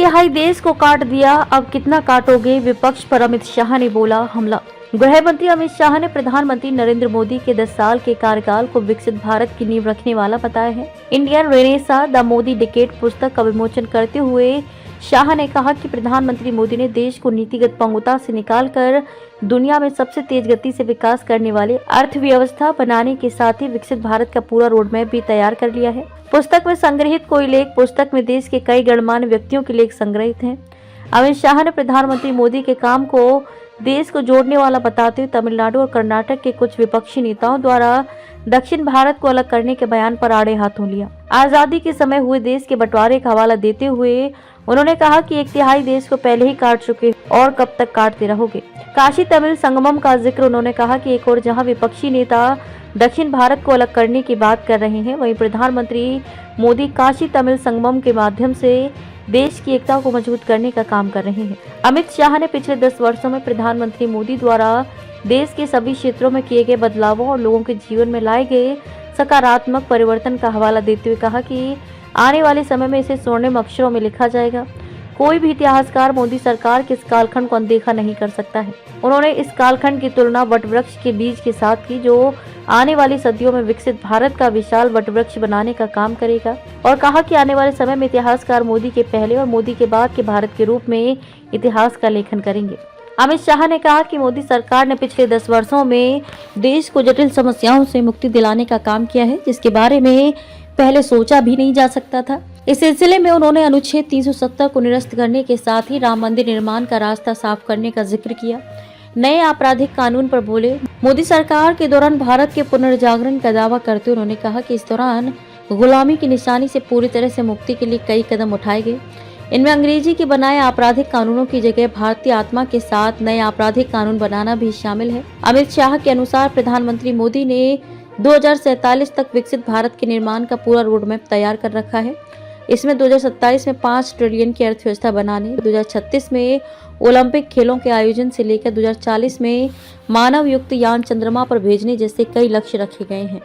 तिहाई देश को काट दिया, अब कितना काटोगे, विपक्ष पर अमित शाह ने बोला हमला। गृह मंत्री अमित शाह ने प्रधानमंत्री नरेंद्र मोदी के 10 साल के कार्यकाल को विकसित भारत की नींव रखने वाला बताया है। Indian Renaissance the Modi decade पुस्तक का विमोचन करते हुए शाह ने कहा कि प्रधानमंत्री मोदी ने देश को नीतिगत पंगुता से निकालकर दुनिया में सबसे तेज गति से विकास करने वाले अर्थव्यवस्था बनाने के साथ ही विकसित भारत का पूरा रोडमैप भी तैयार कर लिया है। पुस्तक में संग्रहित कोई लेख पुस्तक में देश के कई गणमान्य व्यक्तियों के लेख संग्रहित हैं। अमित शाह ने प्रधानमंत्री मोदी के काम को देश को जोड़ने वाला बताते हुए तमिलनाडु और कर्नाटक के कुछ विपक्षी नेताओं द्वारा दक्षिण भारत को अलग करने के बयान पर आड़े हाथों लिया। आजादी के समय हुए देश के बंटवारे का हवाला देते हुए उन्होंने कहा कि 1/3 देश को पहले ही काट चुके और कब तक काटते रहोगे। काशी तमिल संगमम का जिक्र उन्होंने कहा कि एक और जहां विपक्षी नेता दक्षिण भारत को अलग करने की बात कर रहे हैं, वहीं प्रधानमंत्री मोदी काशी तमिल संगमम के माध्यम से देश की एकता को मजबूत करने का काम कर रहे हैं। अमित शाह ने पिछले 10 वर्षों में प्रधानमंत्री मोदी द्वारा देश के सभी क्षेत्रों में किए गए बदलावों और लोगों के जीवन में लाए गए सकारात्मक परिवर्तन का हवाला देते हुए कहा कि आने वाले समय में इसे स्वर्णिम अक्षरों में लिखा जाएगा। कोई भी इतिहासकार मोदी सरकार के इस कालखंड को अनदेखा नहीं कर सकता है। उन्होंने इस कालखंड की तुलना वटवृक्ष के बीज के साथ की, जो आने वाली सदियों में विकसित भारत का विशाल वटवृक्ष बनाने का काम करेगा, और कहा कि आने वाले समय में इतिहासकार मोदी के पहले और मोदी के बाद के भारत के रूप में इतिहास का लेखन करेंगे। अमित शाह ने कहा कि मोदी सरकार ने पिछले 10 वर्षों में देश को जटिल समस्याओं से मुक्ति दिलाने का काम किया है, जिसके बारे में पहले सोचा भी नहीं जा सकता था। इस सिलसिले में उन्होंने अनुच्छेद 370 को निरस्त करने के साथ ही राम मंदिर निर्माण का रास्ता साफ करने का जिक्र किया। नए आपराधिक कानून पर बोले। मोदी सरकार के दौरान भारत के पुनर्जागरण का दावा करते हुए उन्होंने कहा कि इस दौरान गुलामी की निशानी से पूरी तरह से मुक्ति के लिए कई कदम उठाए गए। इनमें अंग्रेजी के बनाए आपराधिक कानूनों की जगह भारतीय आत्मा के साथ नए आपराधिक कानून बनाना भी शामिल है। अमित शाह के अनुसार प्रधानमंत्री मोदी ने 2047 तक विकसित भारत के निर्माण का पूरा रोडमैप तैयार कर रखा है। इसमें 2027 में 5 ट्रिलियन की अर्थव्यवस्था बनाने, 2036 में ओलंपिक खेलों के आयोजन से लेकर 2040 में मानव युक्त यान चंद्रमा पर भेजने जैसे कई लक्ष्य रखे गए हैं।